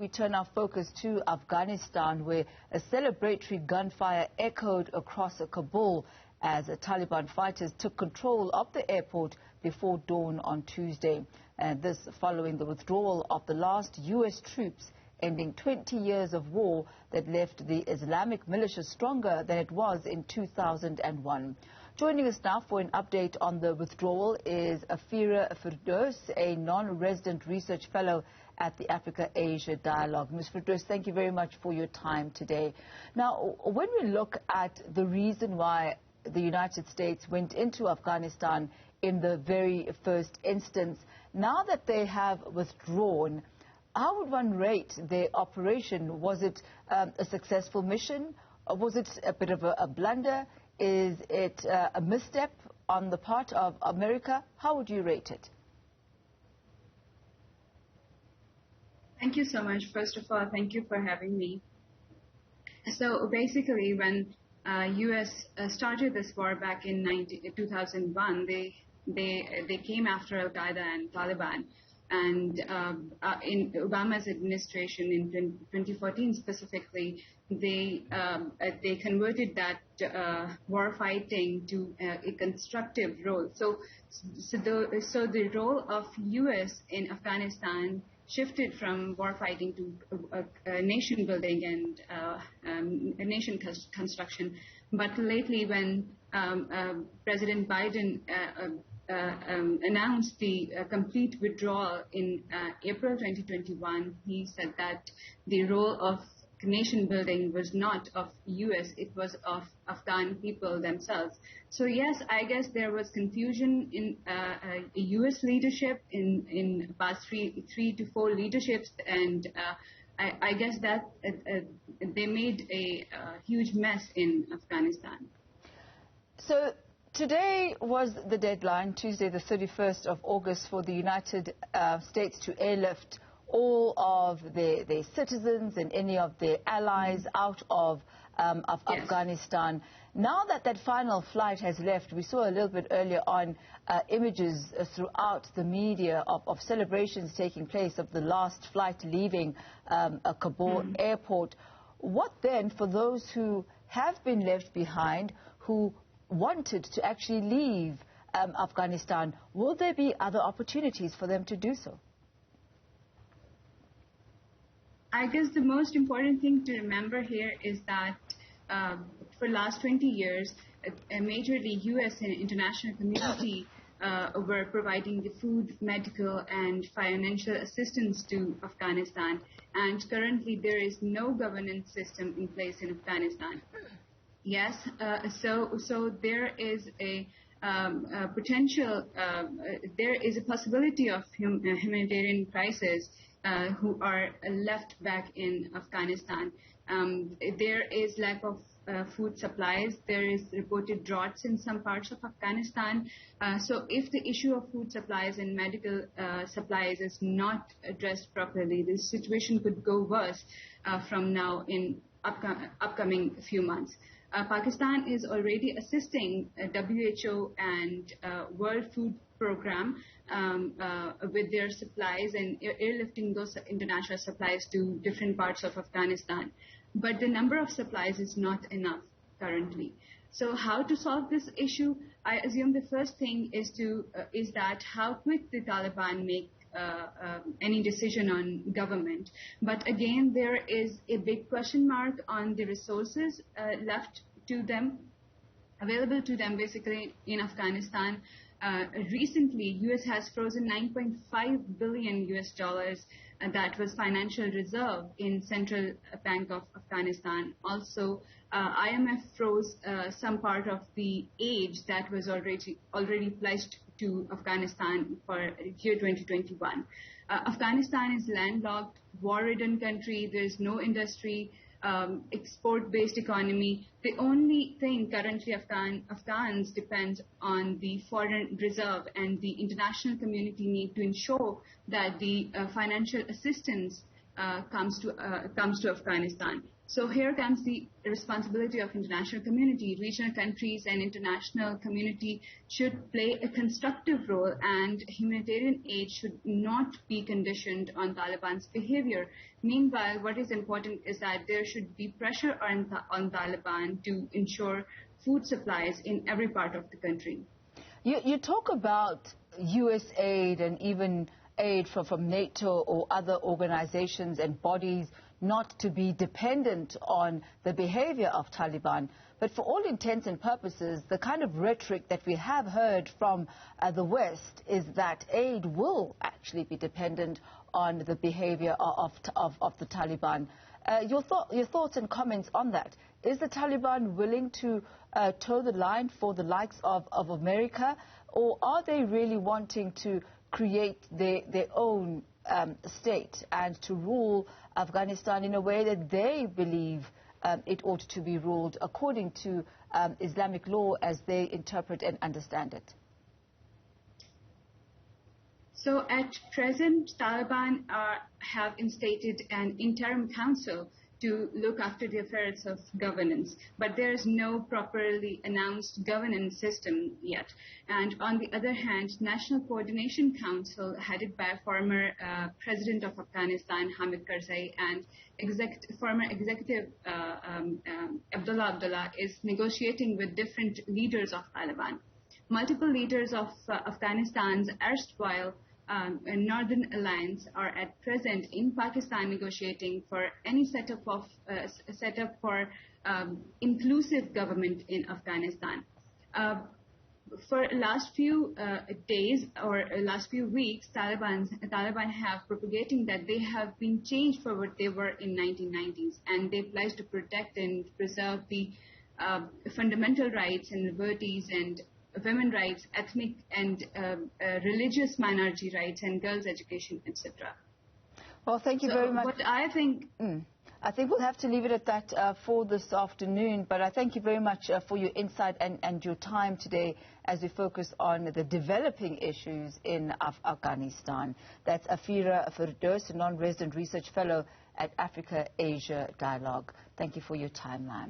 We turn our focus to Afghanistan, where a celebratory gunfire echoed across Kabul as Taliban fighters took control of the airport before dawn on Tuesday. And this following the withdrawal of the last U.S. troops, ending 20 years of war that left the Islamic militia stronger than it was in 2001. Joining us now for an update on the withdrawal is Afeera Firdous, a non-resident research fellow at the Africa-Asia Dialogue. Ms. Firdous, thank you very much for your time today. Now, when we look at the reason why the United States went into Afghanistan in the very first instance, now that they have withdrawn, how would one rate their operation? Was it a successful mission? Or was it a bit of a blunder? Is it a misstep on the part of America? How would you rate it? Thank you so much. First of all, thank you for having me. So basically, when U.S. started this war back in 2001, they came after Al-Qaeda and Taliban. And in Obama's administration in 2014 specifically, they converted that war fighting to a constructive role. So the role of U.S. in Afghanistan shifted from war fighting to nation building and nation construction. But lately, when President Biden announced the complete withdrawal in April 2021, he said that the role of nation building was not of U.S., it was of Afghan people themselves. So yes, I guess there was confusion in U.S. leadership in past three to four leaderships, and I guess that they made a huge mess in Afghanistan. So today was the deadline, Tuesday the 31st of August, for the United States to airlift all of their citizens and any of their allies out of yes. Afghanistan. Now that that final flight has left, we saw a little bit earlier on images throughout the media of celebrations taking place of the last flight leaving Kabul airport. What then for those who have been left behind, who wanted to actually leave Afghanistan? Will there be other opportunities for them to do so? I guess the most important thing to remember here is that for the last 20 years, majorly U.S. and international community were providing the food, medical, and financial assistance to Afghanistan. And currently, there is no governance system in place in Afghanistan. Yes, so there is a potential, there is a possibility of humanitarian crisis who are left back in Afghanistan. There is lack of food supplies. There is reported droughts in some parts of Afghanistan. So if the issue of food supplies and medical supplies is not addressed properly, the situation could go worse from now in upcoming few months. Pakistan is already assisting WHO and World Food Program with their supplies and airlifting those international supplies to different parts of Afghanistan. But the number of supplies is not enough currently. So how to solve this issue? I assume the first thing is that how quick the Taliban make any decision on government. But again, there is a big question mark on the resources left to them, available to them basically in Afghanistan. Recently, U.S. has frozen $9.5 billion that was financial reserve in Central Bank of Afghanistan. Also, IMF froze some part of the aid that was already pledged to Afghanistan for year 2021. Afghanistan is landlocked, war-ridden country. There is no industry, export-based economy. The only thing currently Afghans depend on the foreign reserve, and the international community need to ensure that the financial assistance comes to Afghanistan. So here comes the responsibility of international community. Regional countries and international community should play a constructive role, and humanitarian aid should not be conditioned on Taliban's behavior. Meanwhile, what is important is that there should be pressure on Taliban to ensure food supplies in every part of the country. You talk about U.S. aid and even aid from NATO or other organizations and bodies not to be dependent on the behavior of Taliban. But for all intents and purposes, the kind of rhetoric that we have heard from the West is that aid will actually be dependent on the behavior of the Taliban. Your thoughts and comments on that. Is the Taliban willing to toe the line for the likes of America, or are they really wanting to create their own state and to rule Afghanistan in a way that they believe it ought to be ruled according to Islamic law as they interpret and understand it? So at present, Taliban have instated an interim council to look after the affairs of governance, but there is no properly announced governance system yet. And on the other hand, National Coordination Council, headed by former President of Afghanistan, Hamid Karzai, and former executive Abdullah, is negotiating with different leaders of Taliban. Multiple leaders of Afghanistan's erstwhile Northern Alliance are at present in Pakistan negotiating for any setup for inclusive government in Afghanistan. For last few days or last few weeks, Taliban have propagating that they have been changed for what they were in 1990s, and they pledge to protect and preserve the fundamental rights and liberties and women's rights, ethnic and religious minority rights, and girls' education, etc. Well, thank you very much. What I think... I think we'll have to leave it at that for this afternoon, but I thank you very much for your insight and your time today as we focus on the developing issues in Afghanistan. That's Afeera Firdous, a non-resident research fellow at Africa-Asia Dialogue. Thank you for your time, ma'am.